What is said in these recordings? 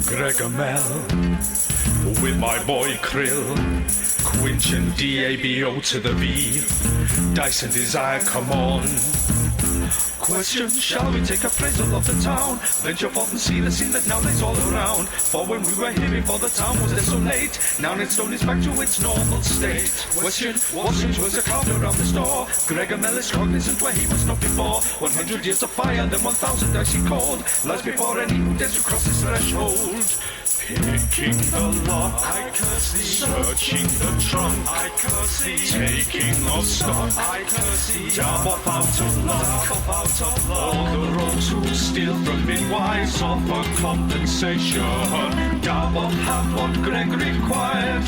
Gregamel with my boy Krill, Quinch and DABO to the V, Dice and Desire, come on. Question, shall we take appraisal of the town? Venture forth and see the scene that now lays all around. For when we were here before the town was desolate, now Nightstone is back to its normal state. Question, what strange was a cloud around the store? Gregamel is cognizant where he was not before. 100 years of fire, then 1,000 icy cold lies before any who dares to cross his threshold. Picking the lock, I curse thee. Searching the trunk, I curse thee. Taking of stock, I curse thee. Dab off out of luck, all the rogues who steal from midwives offer compensation. Dab off have what Greg required.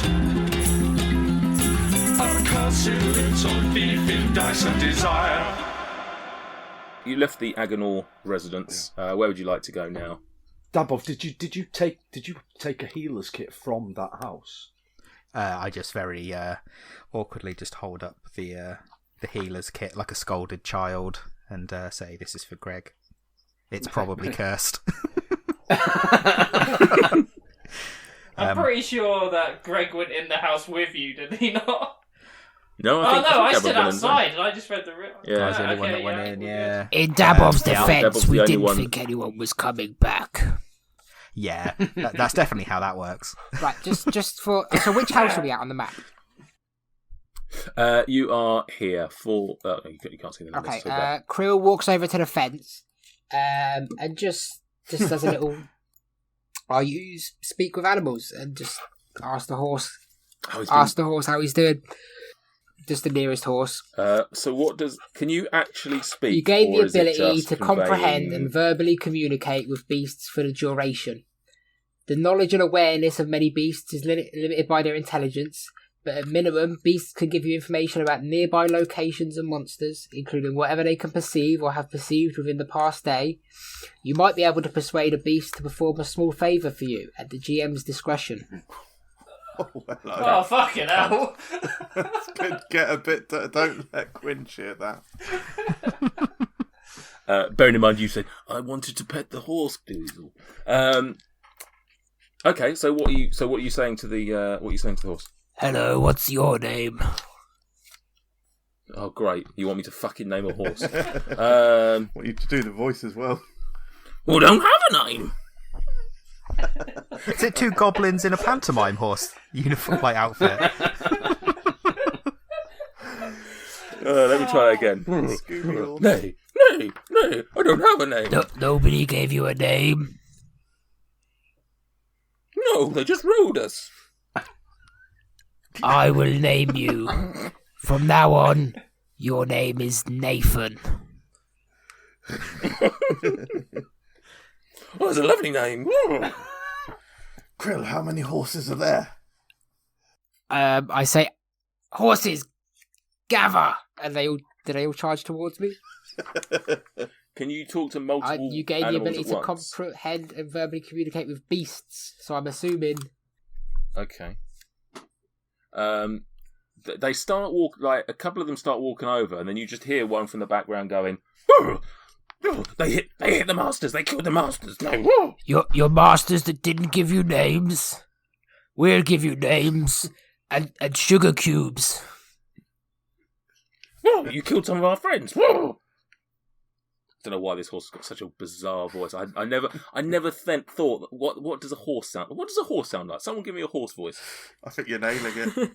A cursed little thief in Dice and Desire. You left the Agonor residence. Where would you like to go now? Dabov, did you take a healer's kit from that house? I just very awkwardly just hold up the healer's kit like a scolded child and say, "This is for Greg. It's probably cursed." I'm pretty sure that Greg went in the house with you, did he not? No, I stood outside and I just read the room. Yeah, I was the only one that went in, yeah. In Dabov's defence, Dabov's we the only didn't one. think anyone was coming back. Yeah, that's definitely how that works. Right, just for... So which house are we at on the map? You are here for... you can't see the numbers. Okay, so that- Krill walks over to the fence and just does a little... I use speak with animals and just ask the horse how he's doing. Just the nearest horse. So what does... Can you actually speak? You gain the or is it ability just to conveying- comprehend and verbally communicate with beasts for the duration. The knowledge and awareness of many beasts is limited by their intelligence, but at minimum, beasts can give you information about nearby locations and monsters, including whatever they can perceive or have perceived within the past day. You might be able to persuade a beast to perform a small favour for you at the GM's discretion. Oh, fucking hell. Could get a bit... Don't let Quinch hear that. Bearing in mind you said, I wanted to pet the horse, Diesel. Okay, so what are you saying to the horse? Hello, what's your name? Oh, great. You want me to fucking name a horse? Want you to do the voice as well. Well, don't have a name. Is it two goblins in a pantomime horse uniform outfit? Let me try again. Nay, I don't have a name. Nobody gave you a name? No, they just rode us. I will name you. From now on, your name is Nathan. Oh, it's a lovely name. Krill, how many horses are there? I say, horses, gather! And do they all charge towards me? Can you talk to multiple You gain the animals ability at to once? comprehend and verbally communicate with beasts, so I'm assuming... Okay. They start a couple of them start walking over, and then you just hear one from the background going, "Oh, they hit the masters, they killed the masters, no." Your masters that didn't give you names? We'll give you names and sugar cubes. "Whoa, you killed some of our friends. Whoa." I don't know why this horse has got such a bizarre voice. I never thought, what does a horse sound? What does a horse sound like? Someone give me a horse voice. I think you're nailing it.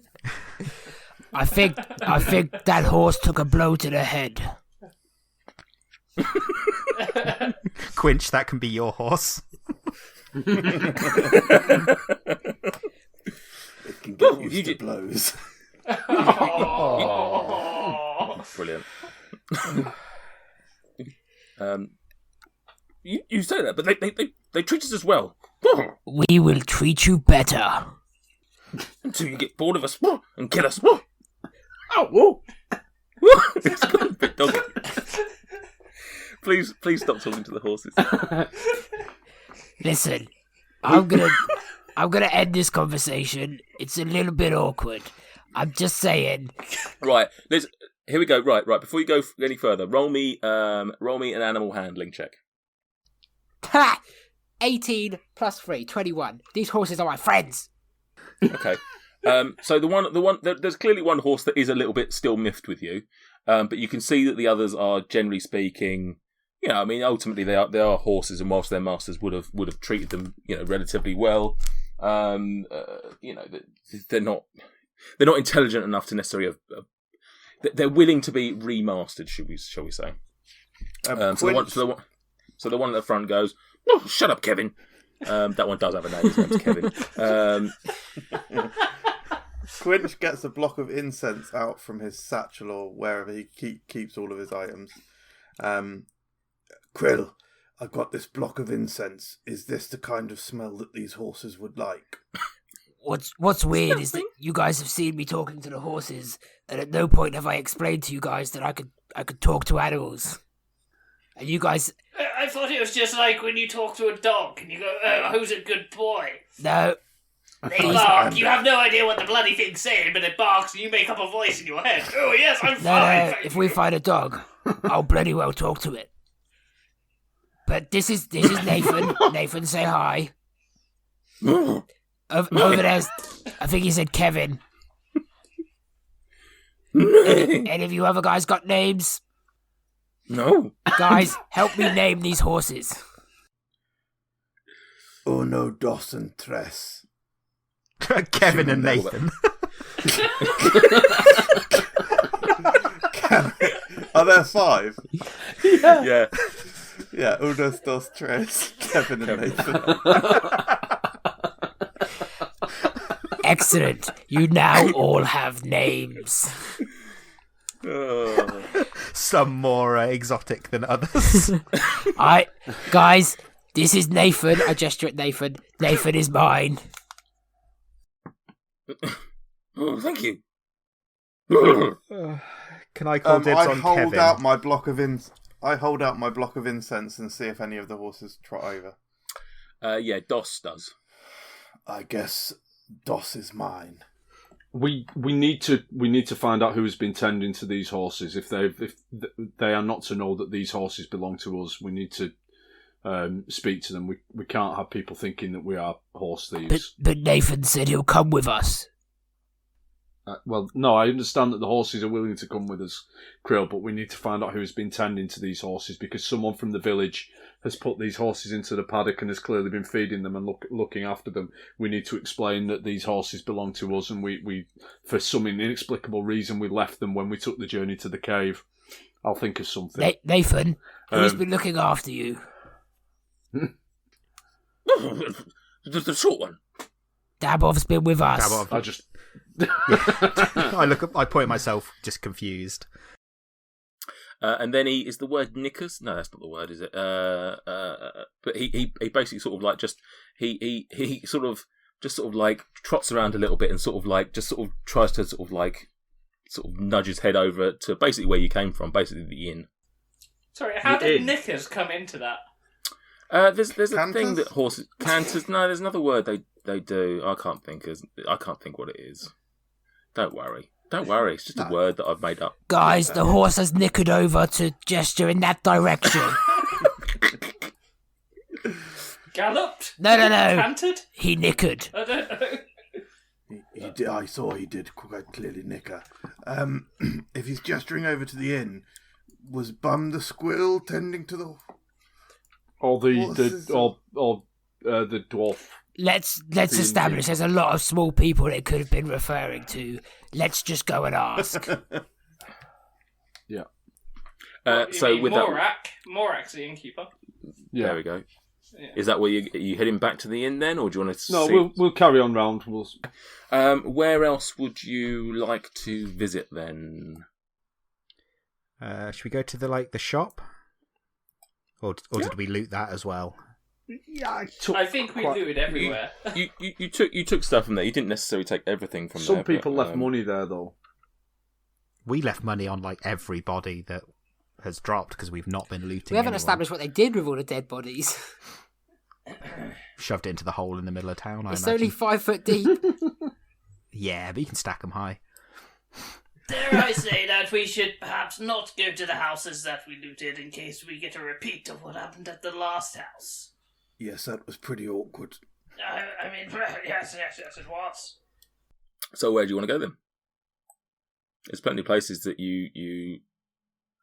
I think that horse took a blow to the head. Quinch, that can be your horse. It can get used to blows. Brilliant. You say that, but they treat us as well. We will treat you better. Until you get bored of us and kill us. It's got a bit doggy. Please stop talking to the horses. Listen, I'm gonna end this conversation. It's a little bit awkward. I'm just saying. Right, here we go. Right. Before you go any further, roll me an animal handling check. Ha! 18 plus 3, 21. These horses are my friends. Okay. So there's clearly one horse that is a little bit still miffed with you, but you can see that the others are, generally speaking, I mean, ultimately they are horses, and whilst their masters would have treated them, relatively well, they're not intelligent enough to necessarily they're willing to be remastered, shall we say? So the one at the front goes, "Oh, shut up, Kevin." That one does have a name. His name's Kevin. Quinch gets a block of incense out from his satchel or wherever he keeps all of his items. Krill, I've got this block of incense. Is this the kind of smell that these horses would like? What's weird is that you guys have seen me talking to the horses, and at no point have I explained to you guys that I could talk to animals. And you guys... I thought it was just like when you talk to a dog and you go, "Oh, who's a good boy?" No. They bark. You have no idea what the bloody thing's saying, but it barks and you make up a voice in your head. "Oh, yes, I'm fine." No, if we find a dog, I'll bloody well talk to it. But this is Nathan. Nathan, say hi. Over there's, I think he said Kevin. Any of you other guys got names? No. Guys, help me name these horses. Uno, dos, and tres. Kevin and Nathan. Are there 5? Yeah. Yeah, uno, dos, tres. Kevin and Nathan. Excellent. You now all have names. Some more exotic than others. Guys, this is Nathan. I gesture at Nathan. Nathan is mine. Oh, thank you. Can I call dibs on Kevin? I hold out my block of incense and see if any of the horses trot over. Yeah, Dos does. I guess Dos is mine. We need to find out who has been tending to these horses. If they are not to know that these horses belong to us, we need to speak to them. We can't have people thinking that we are horse thieves. But Nathan said he'll come with us. Well, no, I understand that the horses are willing to come with us, Krill, but we need to find out who has been tending to these horses, because someone from the village has put these horses into the paddock and has clearly been feeding them and looking after them. We need to explain that these horses belong to us, and we for some inexplicable reason, we left them when we took the journey to the cave. I'll think of something. Nathan, who's been looking after you? The short one. Dabov's been with us. Dabov. I just... I point at myself, just confused. And then is the word knickers? No, that's not the word, is it? But he basically sort of like he sort of like trots around a little bit and sort of like just sort of tries to sort of nudge his head over to basically where you came from, basically the inn. Sorry, how did knickers come into that? There's a thing that horses canters. No, there's another word they do. I can't think what it is. Don't worry. It's just a word that I've made up. Guys, the horse has nickered over to gesture in that direction. Galloped? No. Cantered? He nickered. I don't know. He did. I saw he did quite clearly nicker. If he's gesturing over to the inn, was Bum the squirrel tending to the... Or the dwarf. Let's establish there's a lot of small people it could have been referring to. Let's just go and ask. Yeah. So with Morak's the innkeeper. Yeah. There we go. Yeah. Is that where you heading back to the inn then, or do you want to? No, we'll carry on round. Where else would you like to visit then? Should we go to the shop, or did we loot that as well? Yeah, I think we looted everywhere. You took stuff from there. You didn't necessarily take everything from there. Some people left money there though. We left money on everybody that has dropped because we've not been looting. We haven't anyone. established what they did with all the dead bodies. Shoved it into the hole in the middle of town. It's I imagine. only 5 foot deep. Yeah, but you can stack them high. Dare I say that we should perhaps not go to the houses that we looted in case we get a repeat of what happened at the last house? Yes, that was pretty awkward. I mean, yes, it was. So where do you want to go then? There's plenty of places that you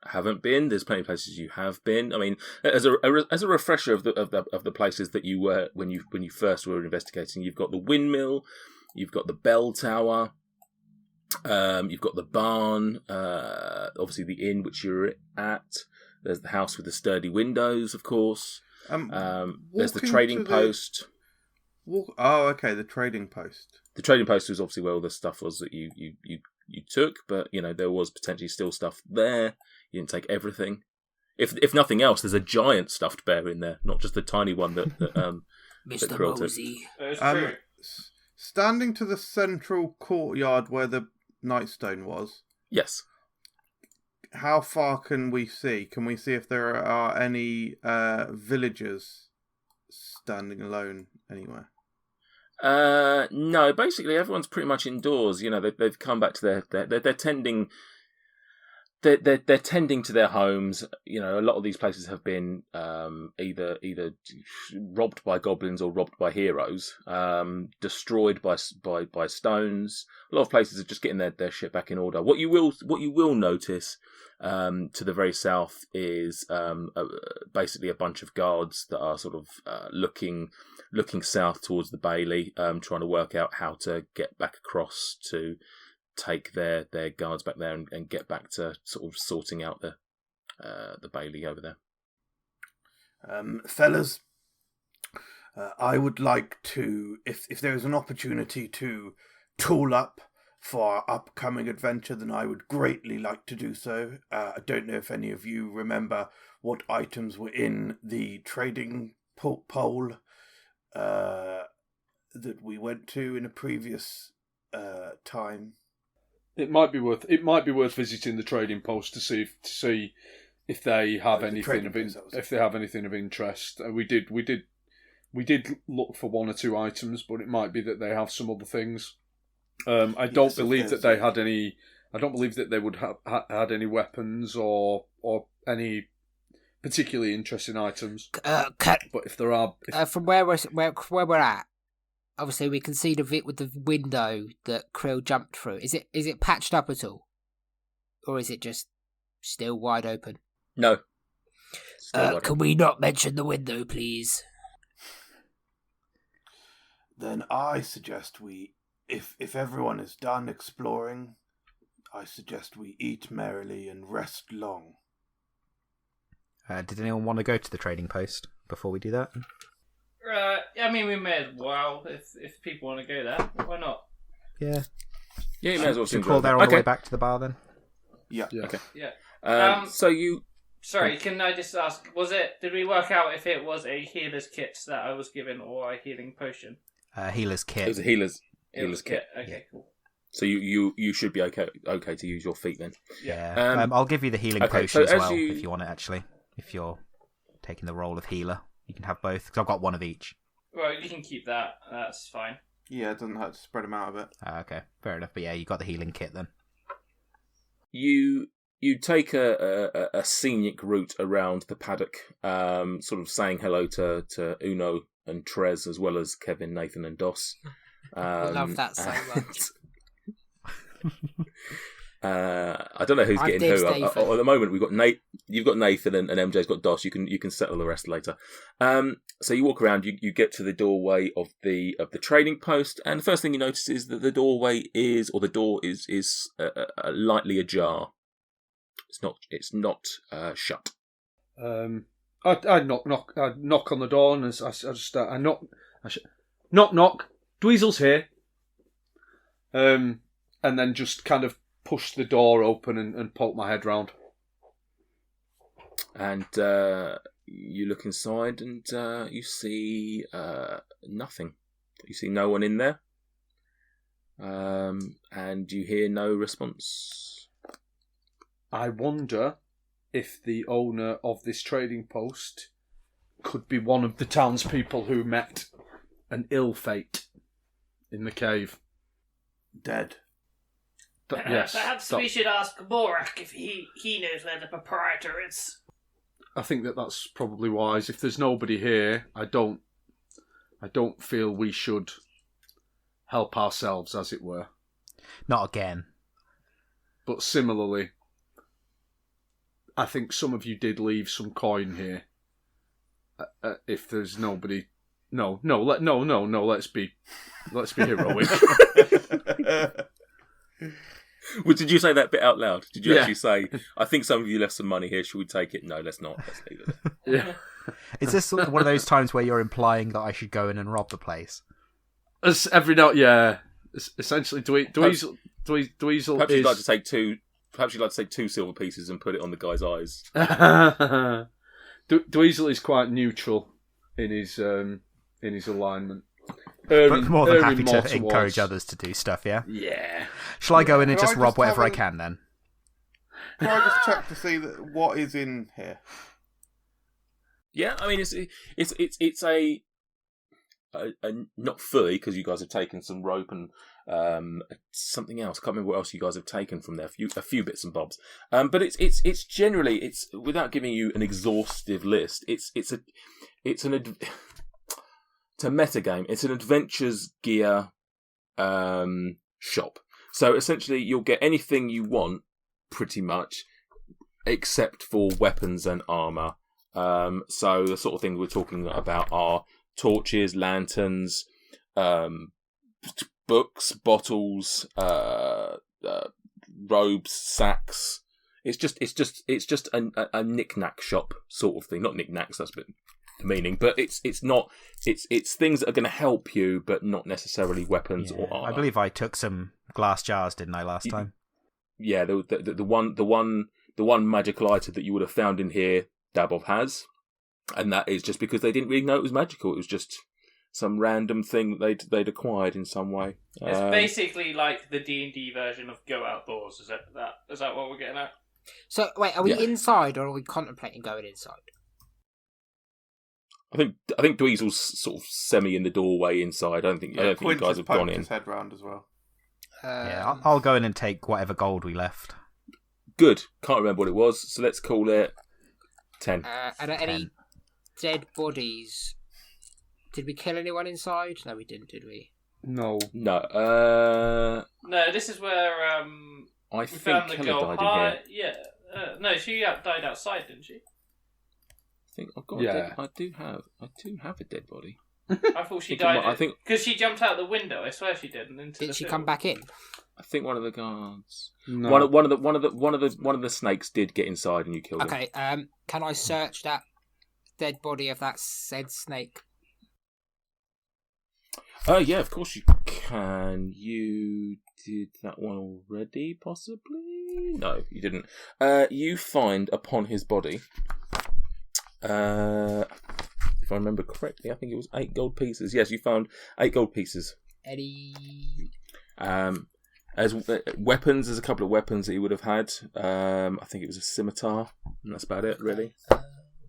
haven't been. There's plenty of places you have been. I mean, as a refresher of the places that you were when you first were investigating, you've got the windmill, you've got the bell tower, you've got the barn, obviously the inn which you're at. There's the house with the sturdy windows, of course. There's the trading post. Okay, the trading post. The trading post was obviously where all the stuff was that you took, but there was potentially still stuff there. You didn't take everything. If nothing else, there's a giant stuffed bear in there, not just the tiny one that Mr. Krill took. Mosey. Standing to the central courtyard where the Nightstone was. Yes. How far can we see? Can we see if there are any villagers standing alone anywhere? No, basically everyone's pretty much indoors. They've come back to they're tending. They're tending to their homes. A lot of these places have been either robbed by goblins or robbed by heroes, destroyed by stones. A lot of places are just getting their shit back in order. What you will notice to the very south is basically a bunch of guards that are sort of looking south towards the Bailey, trying to work out how to get back across to take their guards back there and get back to sort of sorting out the Bailey over there. Fellas, I would like to, if there is an opportunity to tool up for our upcoming adventure, then I would greatly like to do so. I don't know if any of you remember what items were in the trading pole that we went to in a previous time. It might be worth visiting the trading post to see if they have anything of interest. We did look for one or two items, but it might be that they have some other things. I don't believe that they had any. I don't believe that they would have had any weapons or any particularly interesting items. But if there are, from where we're at, obviously we can see the bit with the window that Krill jumped through. Is it patched up at all, or is it just still wide open? No. Can we not mention the window, please? Then I suggest if everyone is done exploring, I suggest we eat merrily and rest long. Did anyone want to go to the trading post before we do that? I mean, we may as well if people want to go there. Why not? Yeah. Yeah, you may as well. Should we crawl there on the way back to the bar then? Yeah. Okay. Yeah. So you. Sorry, can I just ask? Did we work out if it was a healer's kit that I was given or a healing potion? Healer's kit. It was a healer's kit. Okay, cool. So you should be okay to use your feet then. Yeah. I'll give you the healing potion as well if you want it. Actually, if you're taking the role of healer, you can have both because I've got one of each. Well, you can keep that. That's fine. Yeah, it doesn't hurt to spread them out a bit. Okay, fair enough. But yeah, you got the healing kit then. You take a scenic route around the paddock, sort of saying hello to Uno and Trez as well as Kevin, Nathan, and Doss. I love that so much. I don't know who's getting who. At the moment, we've got you've got Nathan, and MJ's got Doss. You can settle the rest later. So you walk around. You get to the doorway of the trading post, and the first thing you notice is that the door is lightly ajar. It's not shut. I'd knock on the door, and I knock. Dweezil's here. And then just kind of push the door open and poke my head round. And you look inside, and you see nothing. You see no one in there, and you hear no response. I wonder if the owner of this trading post could be one of the townspeople who met an ill fate in the cave. Dead. Perhaps we should ask Borak if he knows where the proprietor is. I think that's probably wise. If there's nobody here, I don't feel we should help ourselves, as it were. Not again. But similarly, I think some of you did leave some coin here. If there's nobody, let's be heroic. Well, did you say that bit out loud? Did you actually say, I think some of you left some money here, should we take it? No, let's not. Let's leave it. Yeah. Is this one of those times where you're implying that I should go in and rob the place? As every night, yeah. Essentially, Dweezil Perhaps is... you'd like to take two. Perhaps you'd like to take 2 silver pieces and put it on the guy's eyes. Dweezil is quite neutral in his alignment. But more than happy more to encourage others to do stuff, yeah? Yeah. Shall I go in and Can I just rob just whatever I have a- can then? Can I just check to see what is in here? Yeah, I mean it's a not fully, because you guys have taken some rope and something else. I can't remember what else you guys have taken from there. A few bits and bobs. But it's generally, without giving you an exhaustive list. It's a meta game. It's an adventures gear shop. So essentially, you'll get anything you want, pretty much, except for weapons and armor. So the sort of things we're talking about are torches, lanterns, books, bottles, robes, sacks. It's just a knick-knack shop sort of thing. Not knick-knacks, that's a bit meaning, but it's things that are going to help you, but not necessarily weapons or armor. I believe I took some glass jars, didn't I, last time? Yeah, the one magical item that you would have found in here, Dabov has, and that is just because they didn't really know it was magical. It was just some random thing that they'd acquired in some way. It's basically like the D&D version of Go Outdoors. Is that what we're getting at? So, wait, are we inside or are we contemplating going inside? I think Dweezil's sort of semi in the doorway inside. I don't think you guys have gone in. His head round as well. Yeah, I'll go in and take whatever gold we left. Good. Can't remember what it was, so let's call it 10. Are there any dead bodies? Did we kill anyone inside? No, we didn't, did we? No. No. No, this is where I we think found the Keller girl. died in here. Yeah. No, she died outside, didn't she? I think I've got. Yeah. I do have a dead body. I thought she died. I think because she jumped out the window. I swear she did. And into Did she come back in? I think one of the guards. No. One of the snakes did get inside and you killed him. Okay. Can I search that dead body of that said snake? Yeah, of course you can. You did that one already, possibly? No, you didn't. You find upon his body, if I remember correctly, I think it was 8 gold pieces. Yes, you found 8 gold pieces. Any? As weapons, there's a couple of weapons that he would have had. I think it was a scimitar, and that's about it, really.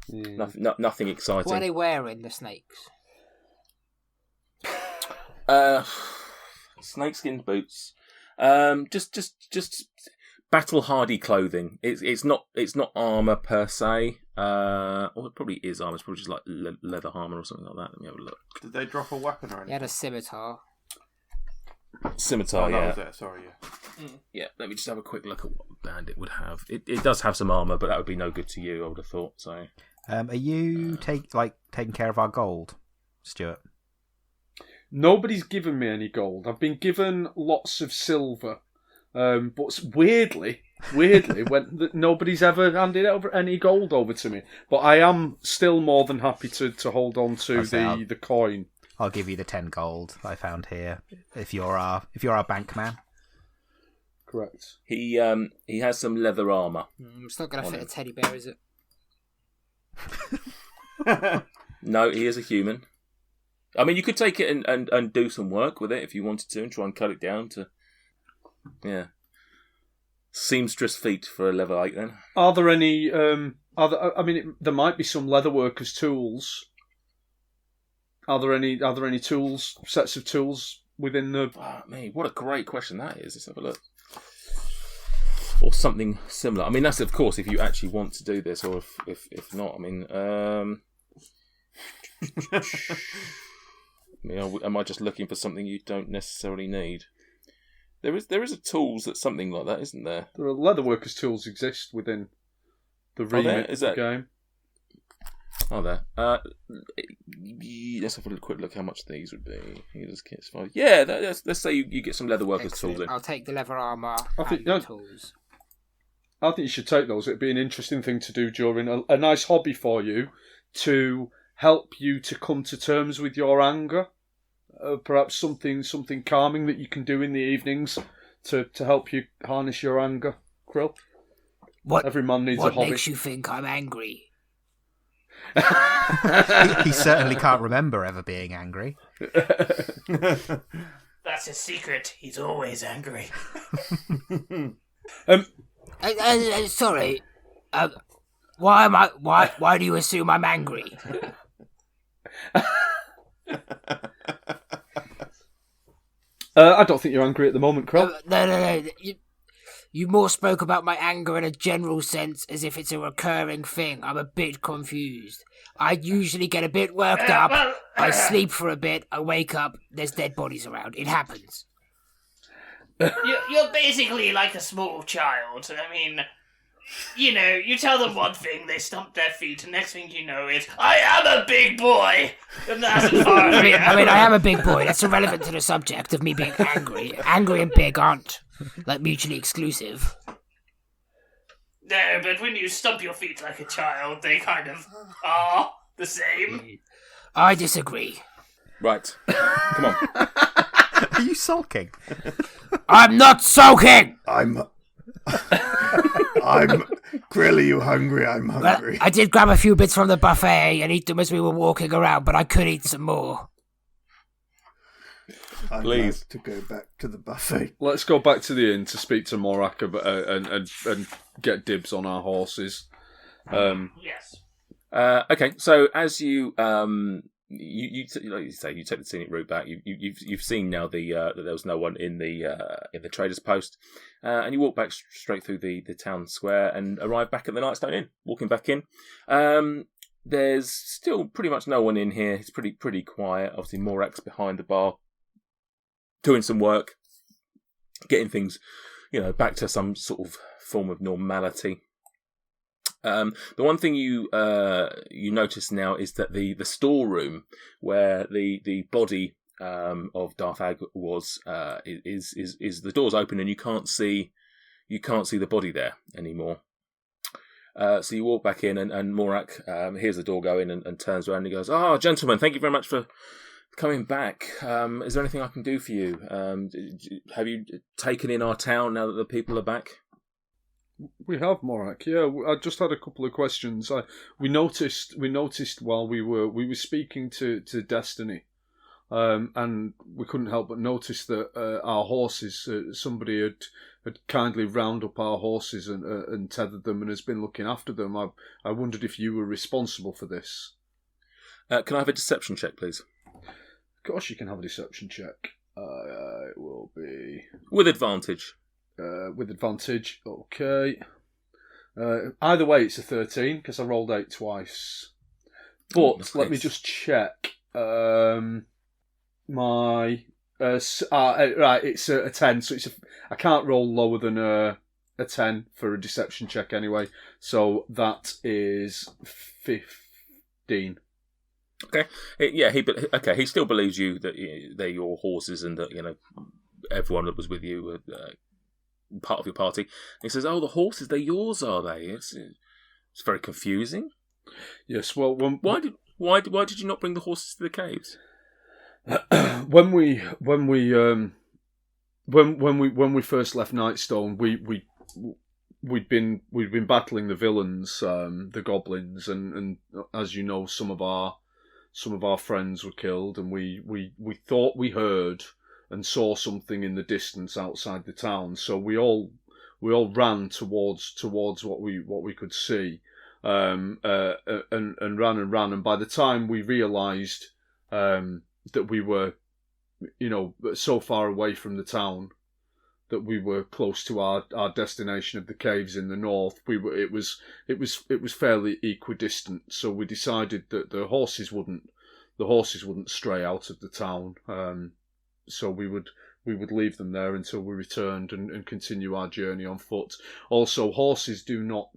Nothing exciting. What are they wearing, the snakes? Snakeskin boots. Just battle hardy clothing. It's not armor per se. Or it probably is armor. It's probably just like leather armor or something like that. Let me have a look. Did they drop a weapon or anything? He had a scimitar. Scimitar, that yeah. was it. Sorry, yeah. Yeah, let me just have a quick look at what band it would have. It does have some armor, but that would be no good to you, I would have thought. So, are you taking care of our gold, Stuart? Nobody's given me any gold. I've been given lots of silver, but weirdly, when nobody's ever handed over any gold over to me. But I am still more than happy to hold on to the coin. I'll give you the 10 gold I found here if you're our bank man. Correct. he has some leather armor. It's not going to fit a teddy bear, is it? No, he is a human. I mean, you could take it and do some work with it if you wanted to, and try and cut it down to, seamstress feet for a level 8. Then Are there any? There might be some leatherworkers' tools. Are there any tools? Sets of tools within the? what a great question that is. Let's have a look. or something similar. I mean, that's of course if you actually want to do this, or if not. I mean, am I just looking for something you don't necessarily need? There is a tools that's something like that, isn't there? There are leatherworkers tools exist within the remit of the game. Oh, there. Let's have a quick look how much these would be. Healer's kits. Yeah, let's say you get some leatherworkers tools in. I'll take the leather armour think- and the tools. I think you should take those. It'd be an interesting thing to do during a nice hobby for you to help you to come to terms with your anger. Perhaps something calming that you can do in the evenings to help you harness your anger, Krill. Every man needs a hobby. What makes you think I'm angry? He certainly can't remember ever being angry. That's his secret. He's always angry. Sorry. Why do you assume I'm angry? I don't think you're angry at the moment, Krill. No. You more spoke about my anger in a general sense as if it's a recurring thing. I'm a bit confused. I usually get a bit worked up. I sleep for a bit. I wake up. There's dead bodies around. It happens. You're basically like a small child. I mean, you tell them one thing, they stomp their feet, and next thing you know is, I am a big boy! And that's as far as I mean, I am a big boy. That's irrelevant to the subject of me being angry. Angry and big aren't, mutually exclusive. No, but when you stomp your feet like a child, they kind of are the same. I disagree. Right. Come on. Are you sulking? I'm not sulking! Krill, are you hungry? I'm hungry. Well, I did grab a few bits from the buffet and eat them as we were walking around, but I could eat some more. I'd Please. like to go back to the buffet. Let's go back to the inn to speak to Morak and get dibs on our horses. Yes. Okay, so as you like you say, you take the scenic route back. You've seen now that there was no one in the traders' post, and you walk back straight through the town square and arrive back at the Nightstone Inn. Walking back in, there's still pretty much no one in here. It's pretty quiet. Obviously, Morak's behind the bar, doing some work, getting things, back to some sort of form of normality. The one thing you notice now is that the storeroom where the body of Darth Ag was is the door's open and you can't see the body there anymore. So you walk back in and Morak hears the door go in and turns around and he goes, "Oh, gentlemen, thank you very much for coming back. Is there anything I can do for you? Have you taken in our town now that the people are back?" We have, Morak. Yeah, I just had a couple of questions. We noticed while we were speaking to Destiny, and we couldn't help but notice that our horses. Somebody had kindly round up our horses and tethered them and has been looking after them. I wondered if you were responsible for this. Can I have a deception check, please? Of course, you can have a deception check. It will be with advantage. With advantage, okay. Either way, it's a 13 because I rolled 8 twice. But let me just check. Right, it's a 10, so I can't roll lower than a 10 for a deception check anyway. So that is 15. Okay, he still believes you that they're your horses and that everyone that was with you were part of your party. And he says, "Oh, the horses, they're yours, are they?" It's very confusing. Yes. Well, why did you not bring the horses to the caves? when we first left Nightstone, we'd been battling the villains, the goblins, and as you know, some of our friends were killed, and we thought we heard and saw something in the distance outside the town. So we all ran towards what we could see, and ran. And by the time we realised that we were, so far away from the town, that we were close to our destination of the caves in the north. It was fairly equidistant, so we decided that the horses wouldn't stray out of the town. So we would leave them there until we returned and continue our journey on foot. Also, horses do not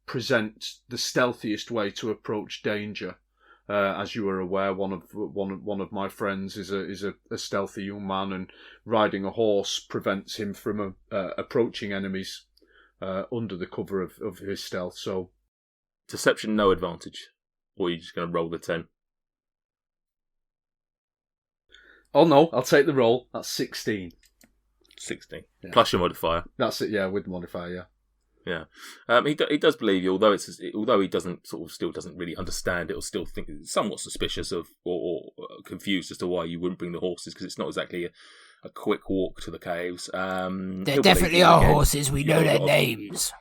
present the stealthiest way to approach danger. As you are aware, one of my friends is a stealthy young man, and riding a horse prevents him from approaching enemies under the cover of his stealth. So, deception, no advantage, or are you just going to roll the 10? Oh no, I'll take the roll. That's 16. 16 Yeah. plus your modifier. That's it. Yeah, with the modifier. Yeah. Yeah, he does believe you, although he doesn't still doesn't really understand it, or still think it's somewhat suspicious of or confused as to why you wouldn't bring the horses, because it's not exactly a quick walk to the caves. There definitely are horses. We know their names.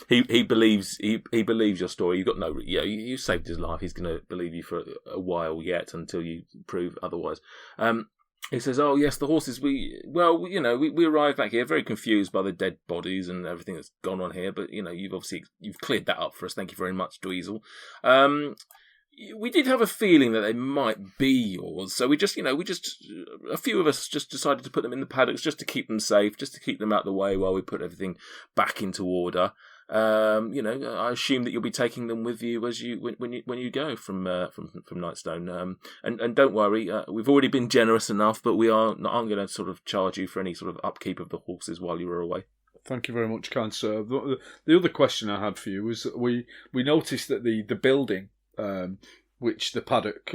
he believes your story. You've got you saved his life. He's going to believe you for a while yet until you prove otherwise. He says, "Oh yes, the horses. We arrived back here very confused by the dead bodies and everything that's gone on here. But you've cleared that up for us. Thank you very much, Dweezil. We did have a feeling that they might be yours, so we just a few of us just decided to put them in the paddocks just to keep them safe, just to keep them out of the way while we put everything back into order. I assume that you'll be taking them with you when you go from Nightstone. And don't worry, we've already been generous enough, but we aren't going to sort of charge you for any sort of upkeep of the horses while you were away." Thank you very much, kind sir. The other question I had for you was we noticed that the building which the paddock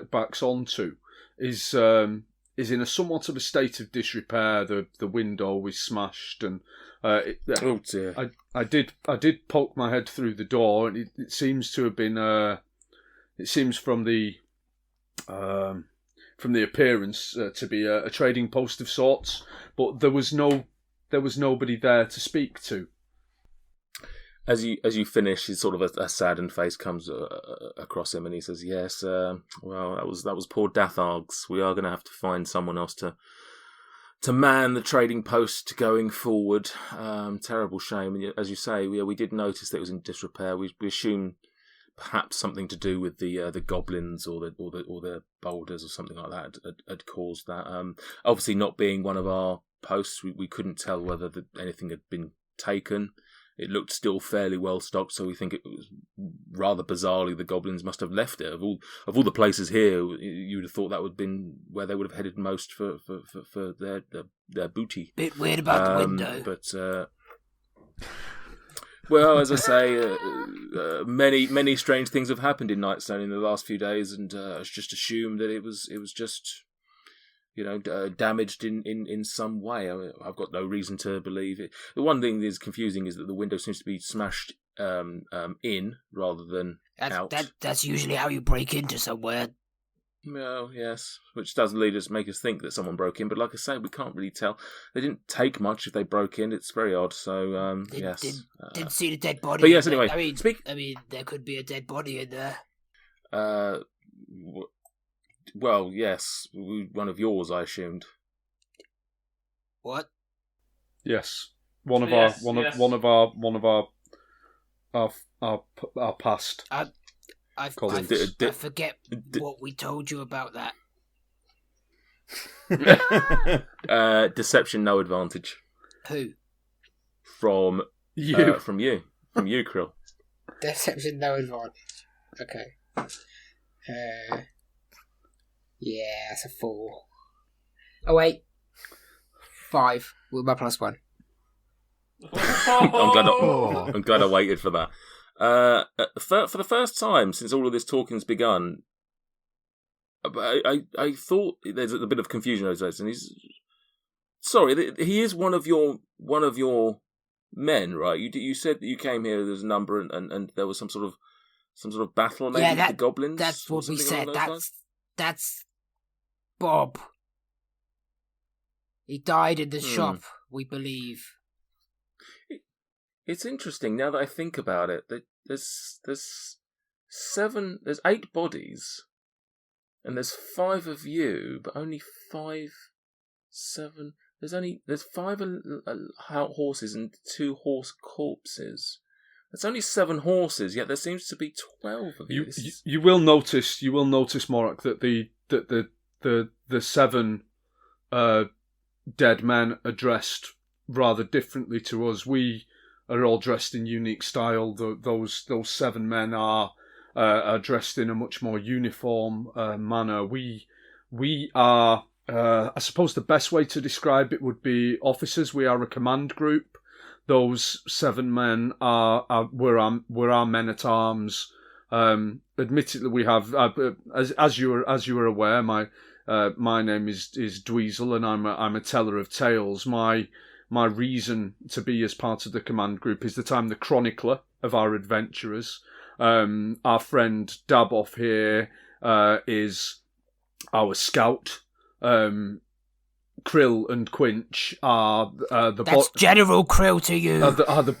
backs onto is in a somewhat of a state of disrepair. The window is smashed, and oh dear. I did poke my head through the door, and it seems to have been it seems from the appearance to be a trading post of sorts, but there was nobody there to speak to. As you finish, his sort of a saddened face comes across him, and he says, "Yes, well, that was poor Datharg's. We are going to have to find someone else to man the trading post going forward. Terrible shame. And as you say, we did notice that it was in disrepair. We assume perhaps something to do with the goblins or the boulders or something like that had caused that. Obviously, not being one of our posts, we couldn't tell whether anything had been taken. It looked still fairly well stocked, so we think it was rather bizarrely the goblins must have left it. Of all the places here, you would have thought that would have been where they would have headed most for their booty. Bit weird about the window, but well, as I say, many strange things have happened in Nightstone in the last few days, and I just assumed that it was just damaged in some way. I've got no reason to believe it. The one thing that is confusing is that the window seems to be smashed in rather than out. That's usually how you break into somewhere. Well, yes, which does make us think that someone broke in, but like I say, we can't really tell. They didn't take much if they broke in. It's very odd. So yes, didn't see the dead body. But yes, anyway, I mean, there could be a dead body in there. Well, yes, one of yours, I assumed. What? Yes, one of our past. I forget what we told you about that. Deception, no advantage. Who? You. From you, Krill. Deception, no advantage. Okay. Yeah, that's a 4. Oh wait, 5 with my +1. I'm glad I waited for that. For the first time since all of this talking's begun, I thought there's a bit of confusion over this, and he is one of your men, right? You said that you came here. There's a number, and there was some sort of battle maybe with the goblins. That's what we said. That's Bob. He died in the shop, we believe. It's interesting now that I think about it. That there's 8 bodies, And there's 5 of you, but only 5, 7. There's 5 horses and 2 horse corpses. That's only 7 horses, yet there seems to be 12 of you. You will notice, Morak, that the 7 dead men are dressed rather differently to us. We are all dressed in unique style. Those 7 men are dressed in a much more uniform manner. We are, I suppose the best way to describe it would be officers. We are a command group. Those 7 men were our men at arms. Admittedly, we have, as you are aware, my name is Dweezil, and I'm a teller of tales. My reason to be as part of the command group is that I'm the chronicler of our adventurers. Our friend Daboff here is our scout. Krill and Quinch are That's General Krill to you. Are the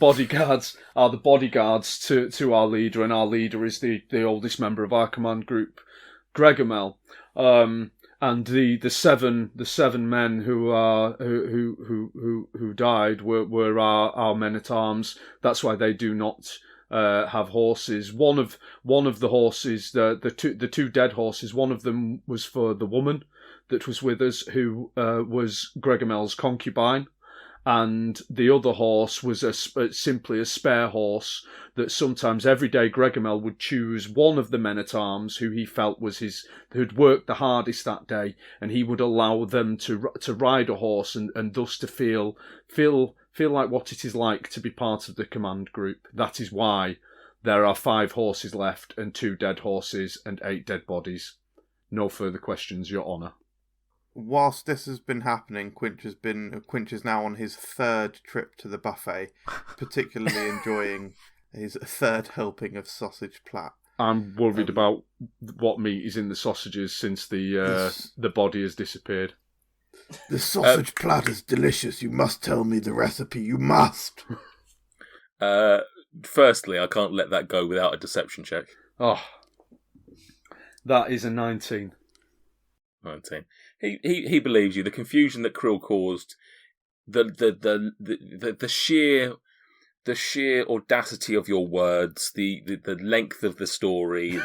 bodyguards to our leader, and our leader is the oldest member of our command group, Gregomel. And the seven men who died were our men at arms. That's why they do not have horses. One of the horses, the two dead horses, one of them was for the woman that was with us, who was Gregomel's concubine, and the other horse was simply a spare horse that sometimes every day Gregomel would choose one of the men-at-arms who he felt was who'd worked the hardest that day, and he would allow them to ride a horse and thus to feel like what it is like to be part of the command group. That is why there are 5 horses left and 2 dead horses and 8 dead bodies. No further questions, Your Honour. Whilst this has been happening, Quinch is now on his 3rd trip to the buffet, particularly enjoying his 3rd helping of sausage plat. I'm worried about what meat is in the sausages since the body has disappeared. The sausage plat is delicious. You must tell me the recipe. You must. Firstly, I can't let that go without a deception check. Oh, that is a 19. 19. He believes you. The confusion that Krill caused, the sheer audacity of your words, the length of the story,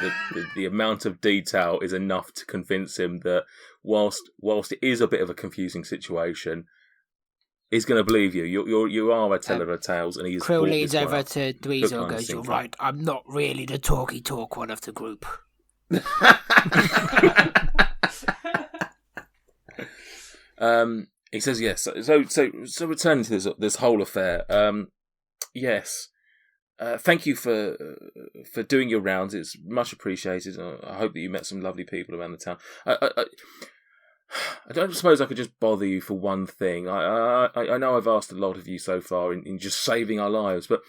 the amount of detail is enough to convince him that whilst it is a bit of a confusing situation, he's going to believe you. You are a teller of tales, and he's. Krill leans over to Dweezil and goes, "You're right. I'm not really the talk one of the group." He says yes. So returning to this whole affair. Yes. Thank you for doing your rounds. It's much appreciated. I hope that you met some lovely people around the town. I don't suppose I could just bother you for one thing. I know I've asked a lot of you so far in just saving our lives, but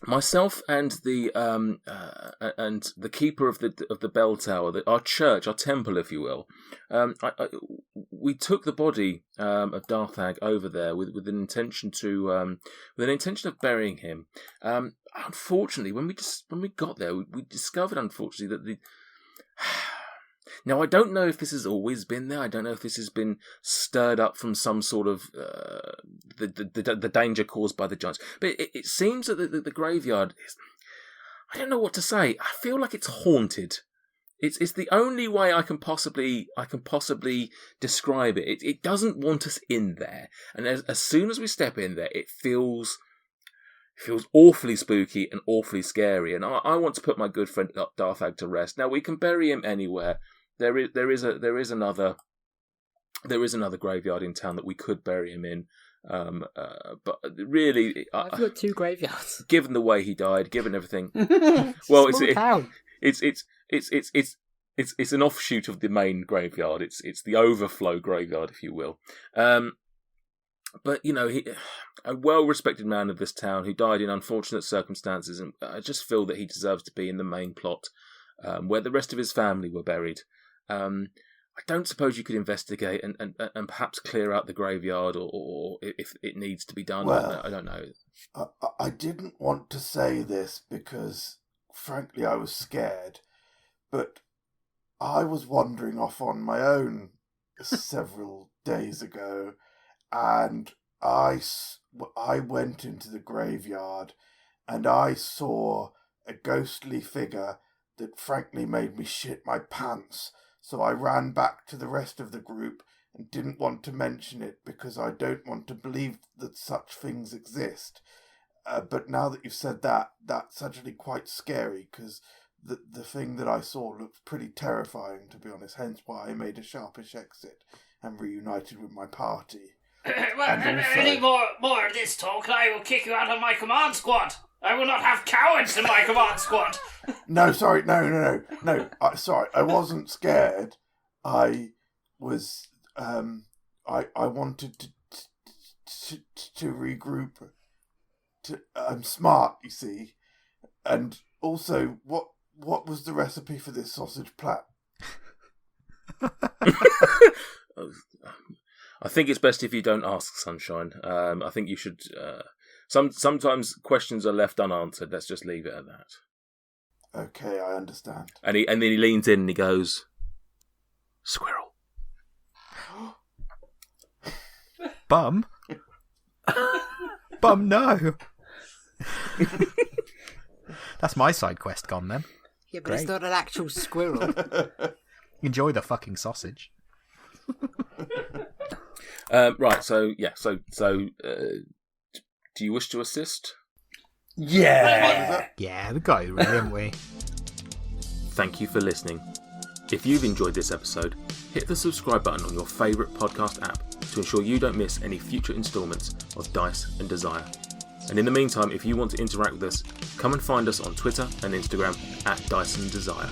myself and the keeper of the bell tower, our church, our temple, if you will, we took the body of Darthag over there with an intention of burying him. Unfortunately, when we got there, we discovered, unfortunately, that now, I don't know if this has always been there. I don't know if this has been stirred up from some sort of the danger caused by the giants. But it seems that the graveyard is... I don't know what to say. I feel like it's haunted. It's the only way I can possibly describe it. It doesn't want us in there. And as soon as we step in there, it feels awfully spooky and awfully scary. And I want to put my good friend Darthag to rest. Now, we can bury him anywhere. There is another graveyard in town that we could bury him in, but really, I've got 2 graveyards. Given the way he died, given everything, it's an offshoot of the main graveyard. It's the overflow graveyard, if you will. But a well-respected man of this town who died in unfortunate circumstances, and I just feel that he deserves to be in the main plot, where the rest of his family were buried. I don't suppose you could investigate and perhaps clear out the graveyard, or if it needs to be done. Well, I don't know. I didn't want to say this because, frankly, I was scared, but I was wandering off on my own several days ago, and I went into the graveyard, and I saw a ghostly figure that frankly made me shit my pants. So I ran back to the rest of the group and didn't want to mention it because I don't want to believe that such things exist. But now that you've said that, that's actually quite scary, because the thing that I saw looked pretty terrifying, to be honest, hence why I made a sharpish exit and reunited with my party. Any more of this talk, and I will kick you out of my command squad. I will not have cowards in my command squad. No, sorry, no. Sorry, I wasn't scared. I was, I wanted to regroup. I'm smart, you see, and also, what was the recipe for this sausage plat? I think it's best if you don't ask, Sunshine. I think you should. Sometimes questions are left unanswered. Let's just leave it at that. Okay, I understand. And then he leans in and he goes, "Squirrel." Bum? Bum, no. That's my side quest gone then. Yeah, but Great. it's not an actual squirrel. Enjoy the fucking sausage. Right, so do you wish to assist? Yeah. Yeah, we got it, really, haven't we? Thank you for listening. If you've enjoyed this episode, hit the subscribe button on your favourite podcast app to ensure you don't miss any future instalments of Dice and Desire. And in the meantime, if you want to interact with us, come and find us on Twitter and Instagram @Dice and Desire.